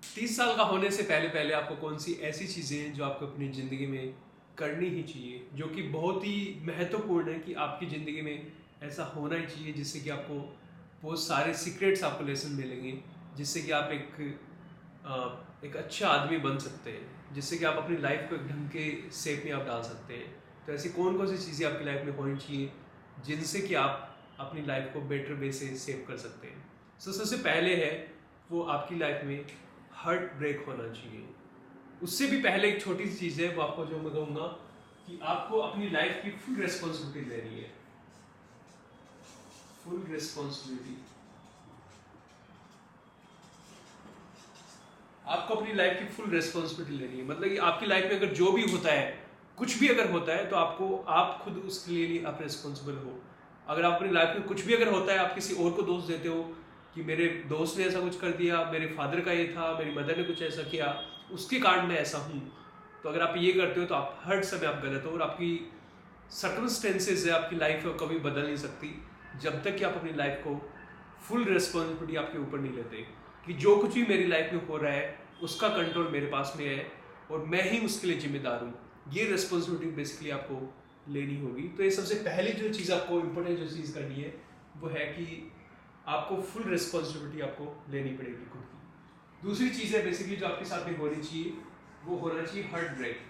30 साल का होने से पहले पहले आपको कौन सी ऐसी चीज़ें हैं जो आपको अपनी ज़िंदगी में करनी ही चाहिए, जो कि बहुत ही महत्वपूर्ण है कि आपकी ज़िंदगी में ऐसा होना ही चाहिए, जिससे कि आपको बहुत सारे सीक्रेट्स आपको लेसन मिलेंगे, जिससे कि आप एक अच्छा आदमी बन सकते हैं, जिससे कि आप अपनी लाइफ को एक ढंग के शेप में आप डाल सकते हैं। तो ऐसी कौन कौन सी चीज़ें आपकी लाइफ में होनी चाहिए जिनसे कि आप अपनी लाइफ को बेटर वे से सेव कर सकते हैं। सबसे पहले है वो आपकी लाइफ में हार्ट ब्रेक होना चाहिए। उससे भी पहले एक छोटी सी चीज़ है वो आपको जो मैं कहूँगा कि आपको अपनी लाइफ की फुल रिस्पॉन्सिबिलिटी लेनी है। फुल रिस्पॉन्सिबिलिटी, आपको अपनी लाइफ की फुल रिस्पॉन्सिबिलिटी लेनी है। मतलब कि आपकी लाइफ में अगर जो भी होता है, कुछ भी अगर होता है, तो आप खुद उसके लिए आप रिस्पॉन्सिबल हो। अगर आप अपनी लाइफ में कुछ भी अगर होता है, आप किसी और को दोष देते हो कि मेरे दोस्त ने ऐसा कुछ कर दिया, मेरे फादर का ये था, मेरी मदर ने कुछ ऐसा किया, उसके कारण मैं ऐसा हूँ, तो अगर आप ये करते हो तो आप हर समय आप गलत हो। और आपकी सर्कमस्टेंसेज है, आपकी लाइफ है, कभी बदल नहीं सकती जब तक कि आप अपनी लाइफ को फुल रिस्पॉन्सिबिलिटी आपके ऊपर नहीं लेते कि जो कुछ भी मेरी लाइफ में हो रहा है उसका कंट्रोल मेरे पास में है और मैं ही उसके लिए जिम्मेदार हूँ। ये रिस्पॉन्सिबिलिटी बेसिकली आपको लेनी होगी। तो ये सबसे पहली जो चीज़ आपको इम्पोर्टेंट जो चीज़ करनी है वो है कि आपको फुल रिस्पॉन्सिबिलिटी आपको लेनी पड़ेगी खुद की। दूसरी चीज़ है बेसिकली जो आपके साथ में होनी चाहिए, वो होना चाहिए हार्ट ब्रेक।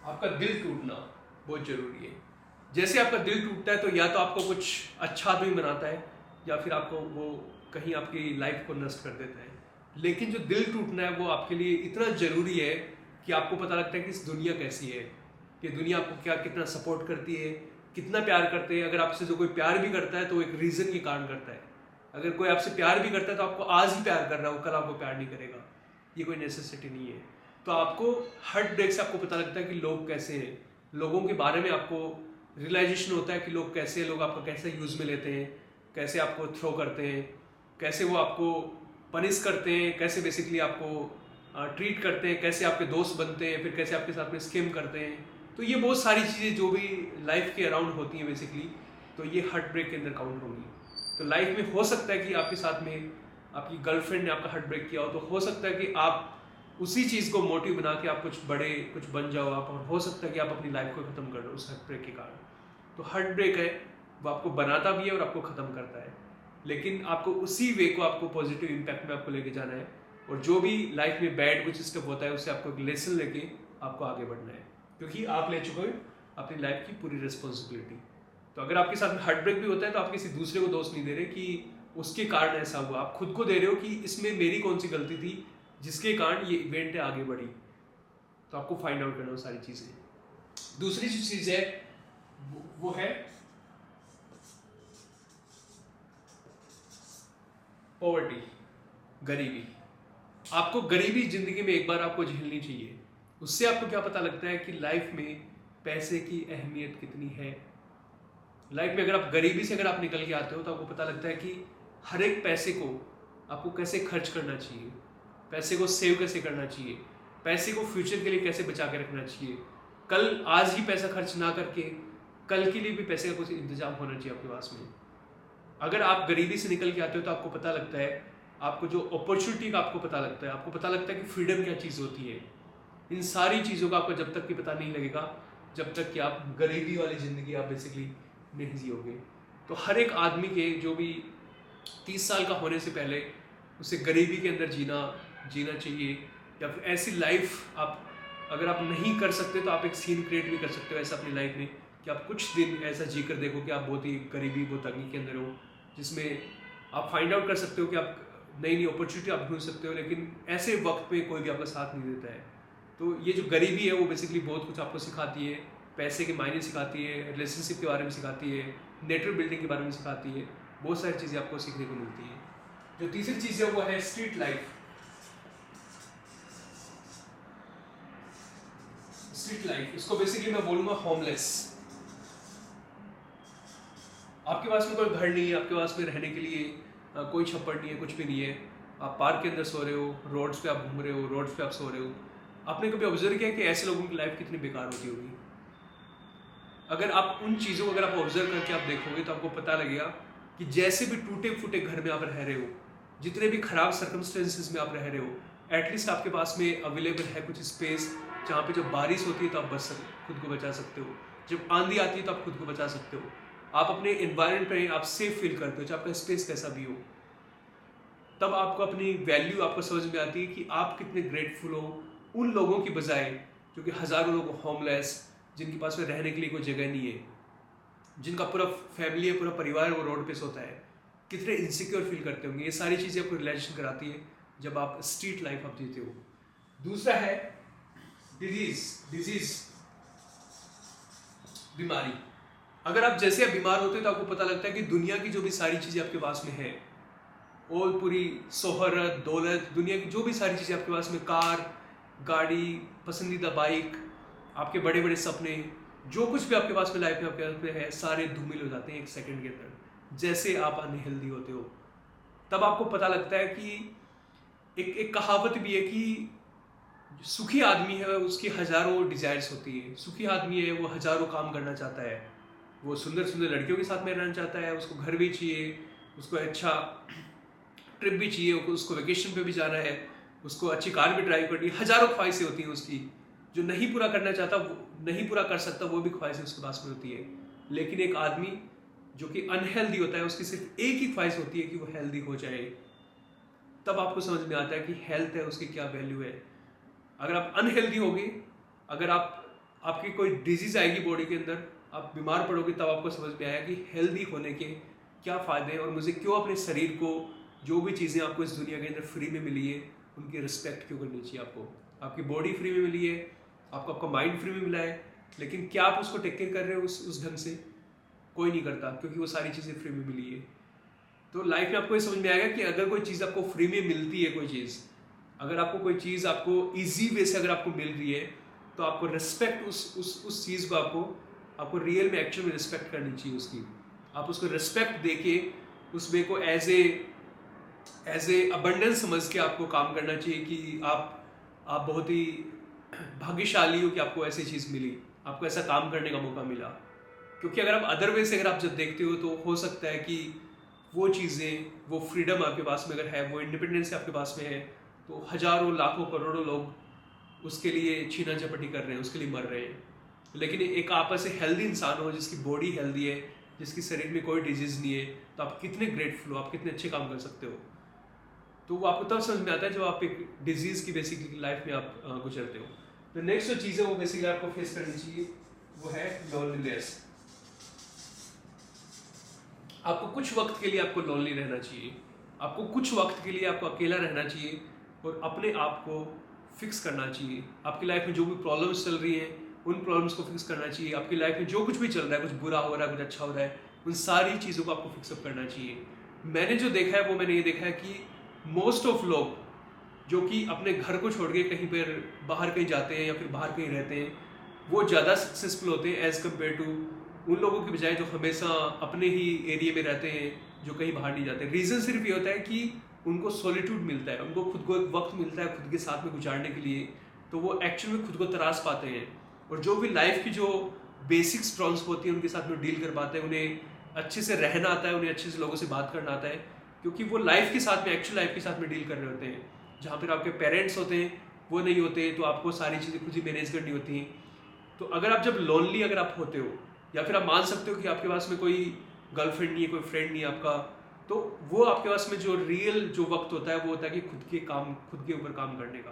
आपका दिल टूटना बहुत जरूरी है। जैसे आपका दिल टूटता है तो या तो आपको कुछ अच्छा आदमी बनाता है या फिर आपको वो कहीं आपकी लाइफ को नष्ट कर देता है। लेकिन जो दिल टूटना है वो आपके लिए इतना जरूरी है कि आपको पता लगता है कि इस दुनिया कैसी है, कि दुनिया आपको क्या कितना सपोर्ट करती है, कितना प्यार करते हैं। अगर आपसे जो कोई प्यार भी करता है तो एक रीज़न के कारण करता है। अगर कोई आपसे प्यार भी करता है तो आपको आज ही प्यार कर रहा है, वो कल आपको प्यार नहीं करेगा। ये कोई नेसेसिटी नहीं है। तो आपको हार्ट ब्रेक से आपको पता लगता है कि लोग कैसे हैं, लोगों के बारे में आपको रियलाइजेशन होता है कि लोग कैसे हैं, लोग आपको कैसे यूज़ में लेते हैं, कैसे आपको थ्रो करते हैं, कैसे वो आपको पनिश करते हैं, कैसे बेसिकली आपको ट्रीट करते हैं, कैसे आपके दोस्त बनते हैं, फिर कैसे आपके साथ में स्किम करते हैं। तो ये बहुत सारी चीज़ें जो भी लाइफ के अराउंड होती हैं बेसिकली, तो ये हार्ट ब्रेक के अंदर काउंट होंगी। तो लाइफ में हो सकता है कि आपके साथ में आपकी गर्लफ्रेंड ने आपका हार्ट ब्रेक किया हो, तो हो सकता है कि आप उसी चीज़ को मोटिव बना के आप कुछ बड़े कुछ बन जाओ आप, और हो सकता है कि आप अपनी लाइफ को ख़त्म कर दो उस हार्ट ब्रेक के कारण। तो हार्ट ब्रेक है वो आपको बनाता भी है और आपको ख़त्म करता है, लेकिन आपको उसी वे को आपको पॉजिटिव इम्पैक्ट में आपको लेके जाना है। और जो भी लाइफ में बैड कुछ स्टेप होता है उससे आपको एक लेसन लेके आपको आगे बढ़ना है, क्योंकि आप ले चुके हो अपनी लाइफ की पूरी रिस्पॉन्सिबिलिटी। तो अगर आपके साथ हार्ट ब्रेक भी होता है तो आप किसी दूसरे को दोष नहीं दे रहे कि उसके कारण ऐसा हुआ, आप खुद को दे रहे हो कि इसमें मेरी कौन सी गलती थी जिसके कारण ये इवेंट आगे बढ़ी। तो आपको फाइंड आउट करना वो सारी चीज़ें। दूसरी जो चीज़ है वो है पॉवर्टी, गरीबी। आपको गरीबी जिंदगी में एक बार आपको झेलनी चाहिए। उससे आपको क्या पता लगता है कि लाइफ में पैसे की अहमियत कितनी है। लाइफ में अगर आप गरीबी से अगर आप निकल के आते हो तो आपको पता लगता है कि हर एक पैसे को आपको कैसे खर्च करना चाहिए, पैसे को सेव कैसे करना चाहिए, पैसे को फ्यूचर के लिए कैसे बचा के रखना चाहिए। कल आज ही पैसा खर्च ना करके कल के लिए भी पैसे का कुछ इंतजाम होना चाहिए आपके पास में। अगर आप गरीबी से निकल के आते हो तो आपको पता लगता है, आपको जो अपॉर्चुनिटी का आपको पता लगता है, आपको पता लगता है कि फ्रीडम क्या चीज़ होती है। इन सारी चीज़ों का आपको जब तक कि पता नहीं लगेगा जब तक कि आप गरीबी वाली ज़िंदगी आप बेसिकली नहीं जियोगे। तो हर एक आदमी के जो भी 30 साल का होने से पहले उसे गरीबी के अंदर जीना चाहिए। या फिर ऐसी लाइफ आप अगर आप नहीं कर सकते तो आप एक सीन क्रिएट भी कर सकते हो ऐसा अपनी लाइफ में कि आप कुछ दिन ऐसा जी कर देखो कि आप बहुत ही गरीबी बहुत तंगी के अंदर हो, जिसमें आप फाइंड आउट कर सकते हो कि आप नई नई अपॉर्चुनिटी आप ढूंढ सकते हो, लेकिन ऐसे वक्त में कोई भी आपका साथ नहीं देता है। तो ये जो गरीबी है वो बेसिकली बहुत कुछ आपको सिखाती है। पैसे के मायने सिखाती है, रिलेशनशिप के बारे में सिखाती है, नेटवर्क बिल्डिंग के बारे में सिखाती है, बहुत सारी चीज़ें आपको सीखने को मिलती है। जो तीसरी चीज़ है वो है स्ट्रीट लाइफ। स्ट्रीट लाइफ इसको बेसिकली मैं बोलूँगा होमलेस। आपके पास में कोई घर नहीं है, आपके पास में रहने के लिए कोई छप्पड़ नहीं है, कुछ भी नहीं है, आप पार्क के अंदर सो रहे हो, रोड्स पे आप घूम रहे हो, रोड्स पे आप सो रहे हो। आपने कभी ऑब्जर्व किया कि ऐसे लोगों की लाइफ कितनी बेकार होती होगी? अगर आप उन चीज़ों को अगर आप ऑब्जर्व करके आप देखोगे तो आपको पता लगेगा कि जैसे भी टूटे फूटे घर में आप रह रहे हो, जितने भी खराब सर्कमस्टेंसेस में आप रह रहे हो, एटलीस्ट आपके पास में अवेलेबल है कुछ स्पेस जहाँ पे जब बारिश होती है तो आप खुद को बचा सकते हो, जब आंधी आती है तो आप खुद को बचा सकते हो, आप अपने एनवायरनमेंट में आप सेफ फील करते हो, चाहे आपका स्पेस कैसा भी हो। तब आपको अपनी वैल्यू आपको समझ में आती है कि आप कितने ग्रेटफुल हो उन लोगों की बजाय जो कि हज़ारों लोग होमलेस, जिनके पास में रहने के लिए कोई जगह नहीं है, जिनका पूरा फैमिली है, पूरा परिवार वो रोड पे सोता है, कितने इनसिक्योर फील करते होंगे। ये सारी चीज़ें आपको रिलेशन कराती है जब आप स्ट्रीट लाइफ आप जीते हो। दूसरा है डिजीज, बीमारी। अगर आप जैसे आप बीमार होते हैं तो आपको पता लगता है कि दुनिया की जो भी सारी चीज़ें आपके पास में है, और पूरी शोहरत, दौलत, दुनिया की जो भी सारी चीज़ें आपके पास में, कार, गाड़ी, पसंदीदा बाइक, आपके बड़े बड़े सपने, जो कुछ भी आपके पास में लाइफ में आपके पास में है, सारे धूमिल हो जाते हैं एक सेकंड के अंदर। जैसे आप अनहेल्दी होते हो तब आपको पता लगता है कि एक कहावत भी है कि सुखी आदमी है उसकी हजारों डिजायर्स होती है। सुखी आदमी है वो हजारों काम करना चाहता है, वो सुंदर सुंदर लड़कियों के साथ में रहना चाहता है, उसको घर भी चाहिए, उसको अच्छा ट्रिप भी चाहिए, उसको वेकेशन पे भी जाना है, उसको अच्छी कार भी ड्राइव करनी है, हजारों ख्वाहिशें होती हैं उसकी। जो नहीं पूरा करना चाहता, वो नहीं पूरा कर सकता, वो भी ख्वाहिशें उसके पास में होती है। लेकिन एक आदमी जो कि अनहेल्दी होता है, उसकी सिर्फ एक ही ख्वाहिश होती है कि वो हेल्दी हो जाए। तब आपको समझ में आता है कि हेल्थ है उसकी क्या वैल्यू है। अगर आप अनहेल्दी होगे, अगर आपकी कोई डिजीज आएगी बॉडी के अंदर, आप बीमार पड़ोगे, तब आपको समझ में आया कि हेल्दी होने के क्या फ़ायदे हैं और मुझे क्यों अपने शरीर को, जो भी चीज़ें आपको इस दुनिया के अंदर फ्री में मिली है, उनकी रिस्पेक्ट क्यों करनी चाहिए। आपकी बॉडी फ्री में मिली है, आपका माइंड फ्री में मिला है, लेकिन क्या आप उसको टेक केयर कर रहे हो उस ढंग से? कोई नहीं करता, क्योंकि वो सारी चीज़ें फ्री में मिली है। तो लाइफ में आपको ये समझ में आएगा कि अगर कोई चीज़ आपको फ्री में मिलती है, कोई चीज़, अगर आपको कोई चीज़ आपको ईजी वे से अगर आपको मिल रही है, तो आपको रिस्पेक्ट उस चीज़ को आपको रियल में एक्चुअल में रिस्पेक्ट करनी चाहिए उसकी। आप उसको रिस्पेक्ट देके उसमें को एज ए अबंडेंस समझ के आपको काम करना चाहिए कि आप बहुत ही भाग्यशाली हो कि आपको ऐसी चीज़ मिली, आपको ऐसा काम करने का मौका मिला। क्योंकि अगर आप अदर वे से अगर आप जब देखते हो, तो हो सकता है कि वो चीज़ें, वो फ्रीडम आपके पास में अगर है, वो इंडिपेंडेंस आपके पास में है, तो हजारों लाखों करोड़ों लोग उसके लिए छीना झपटी कर रहे हैं, उसके लिए मर रहे हैं। लेकिन एक आप ऐसे हेल्दी इंसान हो जिसकी बॉडी हेल्दी है, जिसकी शरीर में कोई डिजीज़ नहीं है, तो आप कितने ग्रेटफुल हो, आप कितने अच्छे काम कर सकते हो। तो वो आपको तब समझ में आता है जब आप एक डिजीज़ की बेसिकली लाइफ में आप गुजरते हो। तो नेक्स्ट जो चीज़ है वो बेसिकली आपको फेस करनी चाहिए, वो है लोनलीनेस। आपको कुछ वक्त के लिए आपको लोनली रहना चाहिए, आपको कुछ वक्त के लिए आपको अकेला रहना चाहिए और अपने आप को फिक्स करना चाहिए। आपकी लाइफ में जो भी प्रॉब्लम्स चल रही हैं, उन प्रॉब्लम्स को फिक्स करना चाहिए। आपकी लाइफ में जो कुछ भी चल रहा है, कुछ बुरा हो रहा है, कुछ अच्छा हो रहा है, उन सारी चीज़ों को आपको फिक्सअप करना चाहिए। मैंने जो देखा है वो मैंने ये देखा है कि मोस्ट ऑफ लोग जो कि अपने घर को छोड़ के कहीं पर बाहर कहीं जाते हैं या फिर बाहर कहीं रहते हैं, वो ज़्यादा सक्सेसफुल होते हैं एज़ कम्पेयर टू उन लोगों की बजाय जो हमेशा अपने ही एरिया में रहते हैं, जो कहीं बाहर नहीं जाते। रीज़न सिर्फ ये होता है कि उनको सॉलिट्यूड मिलता है, उनको खुद को एक वक्त मिलता है खुद के साथ में गुजारने के लिए, तो वो एक्चुअल में खुद को तराश पाते हैं और जो भी लाइफ की जो बेसिक्स प्रॉब्लम्स होती हैं उनके साथ में डील कर पाते हैं। उन्हें अच्छे से रहना आता है, उन्हें अच्छे से लोगों से बात करना आता है, क्योंकि वो लाइफ के साथ में, एक्चुअल लाइफ के साथ में डील कर रहे होते हैं। जहाँ पर आपके पेरेंट्स होते हैं वो नहीं होते, तो आपको सारी चीज़ें खुद ही मैनेज करनी होती हैं। तो अगर आप जब लोनली अगर आप होते हो, या फिर आप मान सकते हो कि आपके पास में कोई गर्लफ्रेंड नहीं है, कोई फ्रेंड नहीं है आपका, तो वो आपके पास में जो रियल जो वक्त होता है वो होता है कि खुद के ऊपर काम करने का।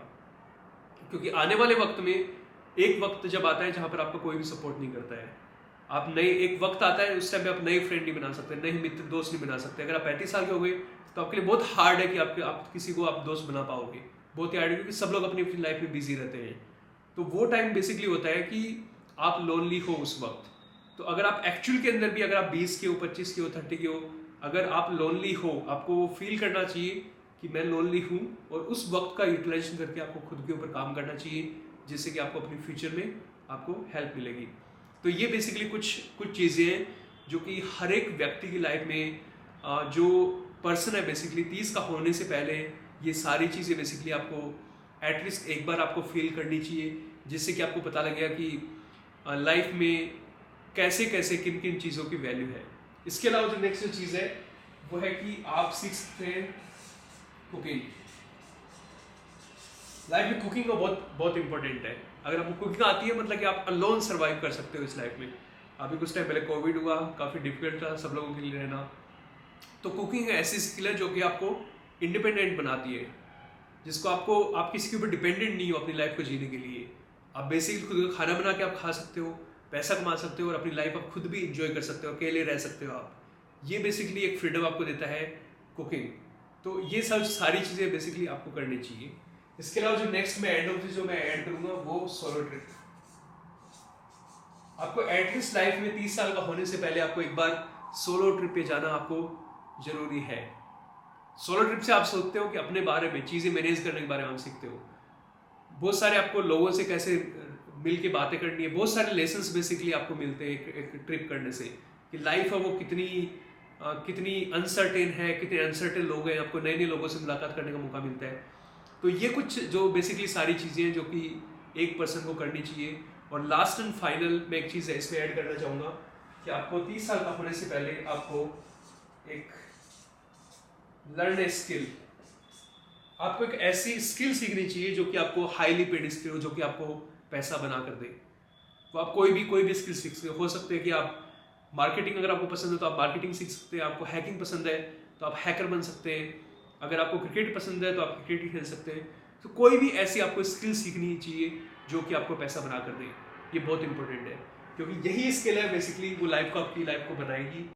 क्योंकि आने वाले वक्त में एक वक्त जब आता है जहाँ पर आपका कोई भी सपोर्ट नहीं करता है, आप नए एक वक्त आता है उस टाइम पे आप नए फ्रेंड नहीं बना सकते, नए मित्र दोस्त नहीं बना सकते। अगर आप 35 साल के हो गए तो आपके लिए बहुत हार्ड है कि आप किसी को आप दोस्त बना पाओगे, बहुत ही हार्ड है, क्योंकि सब लोग अपनी अपनी लाइफ में बिजी रहते हैं। तो वो टाइम बेसिकली होता है कि आप लोनली हो उस वक्त। तो अगर आप एक्चुअल के अंदर भी, अगर आप 20 के हो, 25 के हो, 30 के हो, अगर आप लोनली हो, आपको फील करना चाहिए कि मैं लोनली हूँ और उस वक्त का यूटिलाइजेशन करके आपको खुद के ऊपर काम करना चाहिए, जिससे कि आपको अपनी फ्यूचर में आपको हेल्प मिलेगी। तो ये बेसिकली कुछ चीज़ें हैं जो कि हर एक व्यक्ति की लाइफ में, जो पर्सन है बेसिकली 30 का होने से पहले, ये सारी चीज़ें बेसिकली आपको एटलीस्ट एक बार आपको फील करनी चाहिए, जिससे कि आपको पता लगेगा कि लाइफ में कैसे कैसे किन किन चीज़ों की वैल्यू है। इसके अलावा जो नेक्स्ट जो चीज़ है वो है कि आप सीख सकते हैं कुकिंग। लाइफ में कुकिंग का बहुत बहुत इंपॉर्टेंट है। अगर आपको कुकिंग आती है मतलब कि आप अलोन सर्वाइव कर सकते हो इस लाइफ में। अभी कुछ टाइम पहले कोविड हुआ, काफ़ी डिफिकल्ट था सब लोगों के लिए रहना, तो कुकिंग ऐसी स्किल है जो कि आपको इंडिपेंडेंट बनाती है, जिसको आपको आप किसी के ऊपर डिपेंडेंट नहीं हो अपनी लाइफ को जीने के लिए। आप बेसिकली खुद खाना बना के आप खा सकते हो, पैसा कमा सकते हो और अपनी लाइफ आप खुद भी इंजॉय कर सकते हो, अकेले रह सकते हो आप। ये बेसिकली एक फ्रीडम आपको देता है कुकिंग। तो ये सब सारी चीज़ें बेसिकली आपको करनी चाहिए। इसके अलावा जो नेक्स्ट मैं जो मैं ऐड करूँगा वो सोलो ट्रिप। आपको एटलीस्ट लाइफ में 30 साल का होने से पहले आपको एक बार सोलो ट्रिप पे जाना आपको जरूरी है। सोलो ट्रिप से आप सोचते हो कि अपने बारे में चीज़ें मैनेज करने के बारे में आप सीखते हो। बहुत सारे आपको लोगों से कैसे मिल के बातें करनी है, बहुत सारे लेसन्स बेसिकली आपको मिलते हैं एक ट्रिप करने से, कि लाइफ है वो कितनी अनसर्टेन है, कितने अनसर्टेन लोग हैं, आपको नए नए लोगों से मुलाकात करने का मौका मिलता है। तो ये कुछ जो बेसिकली सारी चीज़ें हैं जो कि एक पर्सन को करनी चाहिए। और लास्ट एंड फाइनल मैं एक चीज़ इसमें ऐड करना चाहूँगा कि आपको 30 साल का होने से पहले आपको एक लर्न ए स्किल, आपको एक ऐसी स्किल सीखनी चाहिए जो कि आपको हाईली पेड स्किल हो, जो कि आपको पैसा बना कर दे। तो आप कोई भी स्किल सीख सकते हो सकते हैं कि आप मार्केटिंग, अगर आपको पसंद है तो आप मार्केटिंग सीख सकते हैं, आपको हैकिंग पसंद है तो आप हैकर बन सकते हैं, अगर आपको क्रिकेट पसंद है तो आप क्रिकेट ही खेल सकते हैं। तो कोई भी ऐसी आपको स्किल सीखनी चाहिए जो कि आपको पैसा बना कर दे। ये बहुत इंपॉर्टेंट है, क्योंकि यही स्किल है बेसिकली वो आपकी लाइफ को बनाएगी।